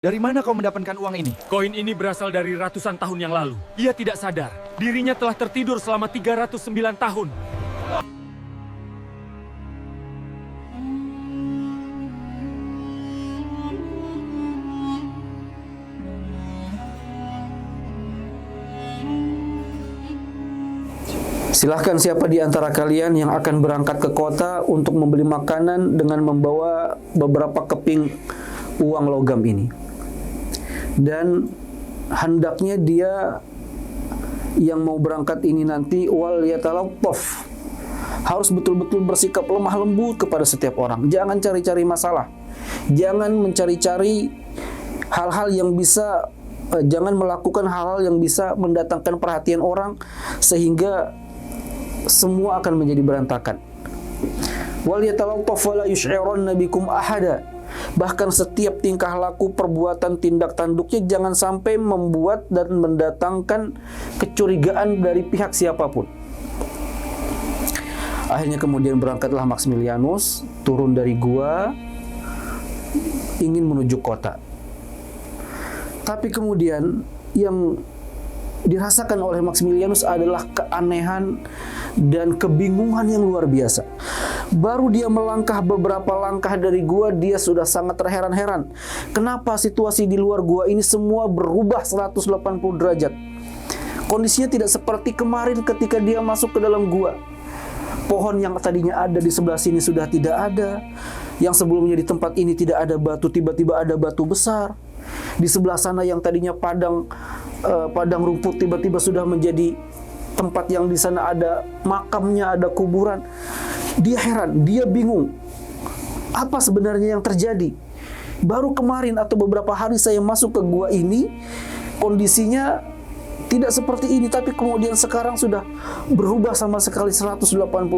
Dari mana kau mendapatkan uang ini? Koin ini berasal dari ratusan tahun yang lalu. Ia tidak sadar. Dirinya telah tertidur selama 309 tahun. Silahkan siapa di antara kalian yang akan berangkat ke kota untuk membeli makanan dengan membawa beberapa keping uang logam ini. Dan hendaknya dia yang mau berangkat ini nanti wal yatalattaf, harus betul-betul bersikap lemah lembut kepada setiap orang. Jangan cari-cari masalah. Jangan mencari-cari hal-hal yang bisa jangan melakukan hal-hal yang bisa mendatangkan perhatian orang sehingga semua akan menjadi berantakan. Wal yatalattaf wa la yush'iranna bikum ahada. Bahkan setiap tingkah laku, perbuatan, tindak tanduknya jangan sampai membuat dan mendatangkan kecurigaan dari pihak siapapun. Akhirnya kemudian berangkatlah Maximilianus, turun dari gua, ingin menuju kota. Tapi kemudian yang dirasakan oleh Maximilianus adalah keanehan dan kebingungan yang luar biasa. Baru dia melangkah beberapa langkah dari gua, dia sudah sangat terheran-heran. Kenapa situasi di luar gua ini semua berubah 180 derajat? Kondisinya tidak seperti kemarin ketika dia masuk ke dalam gua. Pohon yang tadinya ada di sebelah sini sudah tidak ada. Yang sebelumnya di tempat ini tidak ada batu, tiba-tiba ada batu besar. Di sebelah sana yang tadinya padang rumput tiba-tiba sudah menjadi tempat yang di sana ada makamnya, ada kuburan. Dia heran, dia bingung. Apa sebenarnya yang terjadi? Baru kemarin atau beberapa hari saya masuk ke gua ini, kondisinya tidak seperti ini, tapi kemudian sekarang sudah berubah sama sekali 180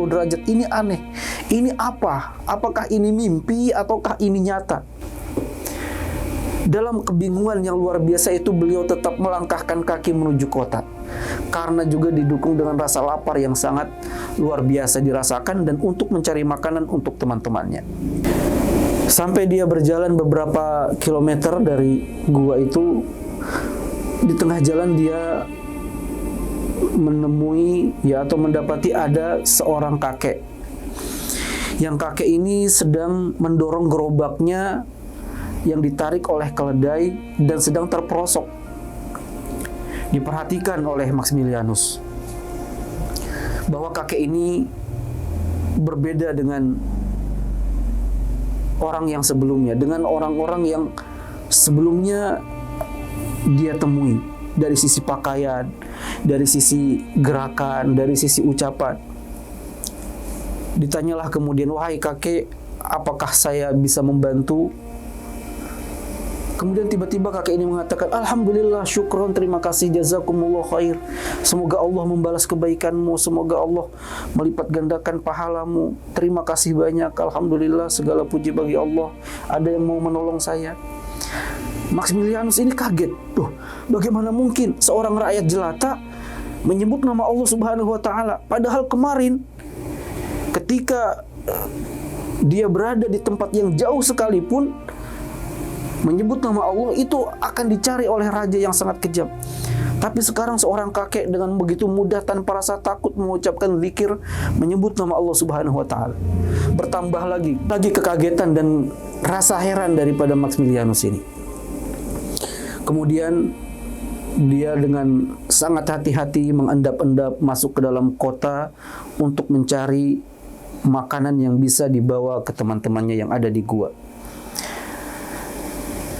derajat. Ini aneh. Ini apa? Apakah ini mimpi ataukah ini nyata? Dalam kebingungan yang luar biasa itu, beliau tetap melangkahkan kaki menuju kota. Karena juga didukung dengan rasa lapar yang sangat luar biasa dirasakan dan untuk mencari makanan untuk teman-temannya. Sampai dia berjalan beberapa kilometer dari gua itu, di tengah jalan dia menemui atau mendapati ada seorang kakek. Yang kakek ini sedang mendorong gerobaknya yang ditarik oleh keledai dan sedang terperosok. Diperhatikan oleh Maximilianus bahwa kakek ini berbeda dengan orang yang sebelumnya, dengan orang-orang yang sebelumnya dia temui, dari sisi pakaian, dari sisi gerakan, dari sisi ucapan. Ditanyalah kemudian, "Wahai kakek, apakah saya bisa membantu?" Kemudian tiba-tiba kakek ini mengatakan, "Alhamdulillah, syukron, terima kasih, jazakumullah khair. Semoga Allah membalas kebaikanmu, semoga Allah melipat gandakan pahalamu. Terima kasih banyak, alhamdulillah, segala puji bagi Allah. Ada yang mau menolong saya." Maximilianus ini kaget. Tuh, bagaimana mungkin seorang rakyat jelata menyebut nama Allah Subhanahu wa taala? Padahal kemarin ketika dia berada di tempat yang jauh sekalipun, menyebut nama Allah itu akan dicari oleh raja yang sangat kejam. Tapi sekarang seorang kakek dengan begitu mudah tanpa rasa takut mengucapkan zikir, menyebut nama Allah Subhanahu wa taala. Bertambah lagi kekagetan dan rasa heran daripada Maximilianus ini. Kemudian dia dengan sangat hati-hati mengendap-endap masuk ke dalam kota untuk mencari makanan yang bisa dibawa ke teman-temannya yang ada di gua.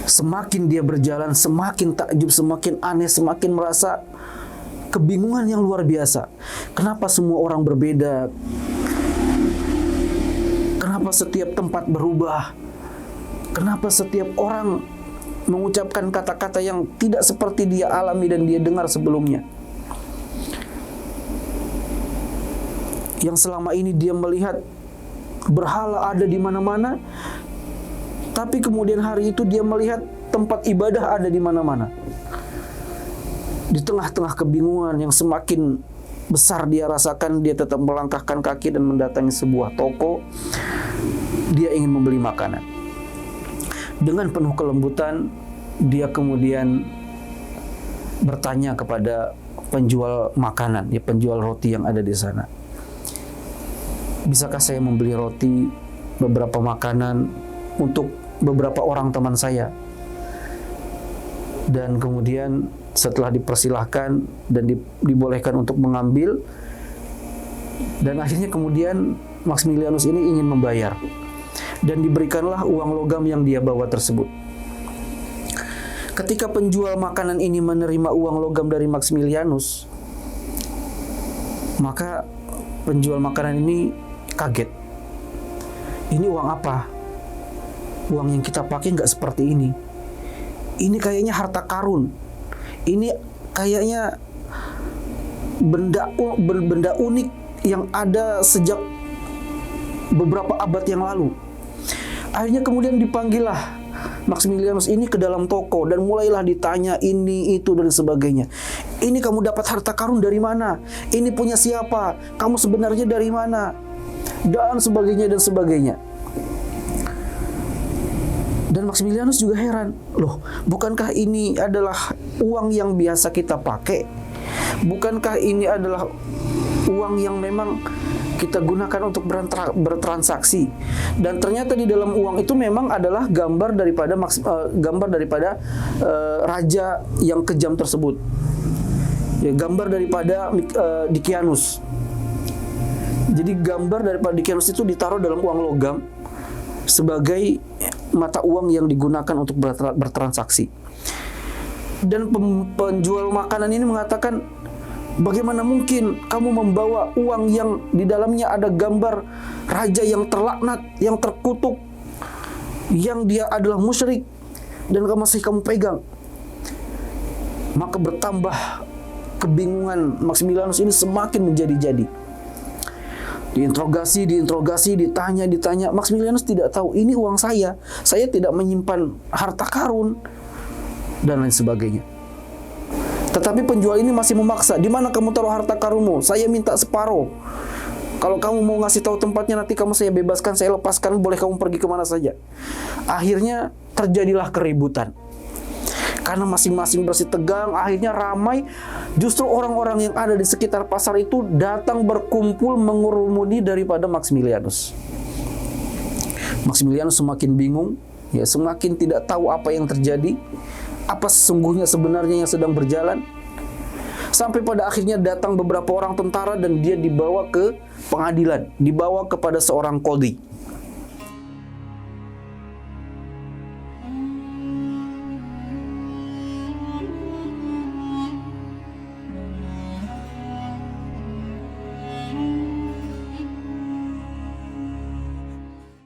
Semakin dia berjalan, semakin takjub, semakin aneh, semakin merasa kebingungan yang luar biasa. Kenapa semua orang berbeda? Kenapa setiap tempat berubah? Kenapa setiap orang mengucapkan kata-kata yang tidak seperti dia alami dan dia dengar sebelumnya? Yang selama ini dia melihat berhala ada di mana-mana, tapi kemudian hari itu dia melihat tempat ibadah ada di mana-mana. Di tengah-tengah kebingungan yang semakin besar dia rasakan, dia tetap melangkahkan kaki dan mendatangi sebuah toko. Dia ingin membeli makanan. Dengan penuh kelembutan, dia kemudian bertanya kepada penjual makanan, ya penjual roti yang ada di sana. Bisakah saya membeli roti, beberapa makanan untuk beberapa orang teman saya? Dan kemudian setelah dipersilahkan dan dibolehkan untuk mengambil, dan akhirnya kemudian Maximilianus ini ingin membayar, dan diberikanlah uang logam yang dia bawa tersebut. Ketika penjual makanan ini menerima uang logam dari Maximilianus, maka penjual makanan ini kaget. Ini uang apa? Uang yang kita pakai nggak seperti ini. Ini kayaknya harta karun. Ini kayaknya benda unik yang ada sejak beberapa abad yang lalu. Akhirnya kemudian dipanggillah Maximilianus ini ke dalam toko dan mulailah ditanya ini, itu, dan sebagainya. Ini kamu dapat harta karun dari mana? Ini punya siapa? Kamu sebenarnya dari mana? Dan sebagainya dan sebagainya. Dan Maximilianus juga heran. Loh, bukankah ini adalah uang yang biasa kita pakai? Bukankah ini adalah uang yang memang kita gunakan untuk bertransaksi? Dan ternyata di dalam uang itu memang adalah gambar daripada raja yang kejam tersebut. Ya, gambar daripada Decianus. Jadi gambar daripada Decianus itu ditaruh dalam uang logam sebagai mata uang yang digunakan untuk bertransaksi. Dan penjual makanan ini mengatakan, bagaimana mungkin kamu membawa uang yang di dalamnya ada gambar raja yang terlaknat, yang terkutuk, yang dia adalah musyrik, dan masih kamu pegang? Maka bertambah kebingungan Maximilianus ini semakin menjadi-jadi. Diinterogasi, ditanya. Maximilianus tidak tahu, ini uang saya tidak menyimpan harta karun, dan lain sebagainya. Tetapi penjual ini masih memaksa, di mana kamu taruh harta karunmu? Saya minta separuh. Kalau kamu mau ngasih tahu tempatnya, nanti saya bebaskan, saya lepaskan, boleh kamu pergi kemana saja. Akhirnya terjadilah keributan. Karena masing-masing bersitegang, akhirnya ramai. Justru orang-orang yang ada di sekitar pasar itu datang berkumpul mengurumuni daripada Maximilianus. Maximilianus semakin bingung, ya, semakin tidak tahu apa yang terjadi, apa sesungguhnya sebenarnya yang sedang berjalan. Sampai pada akhirnya datang beberapa orang tentara dan dia dibawa ke pengadilan, dibawa kepada seorang qadhi.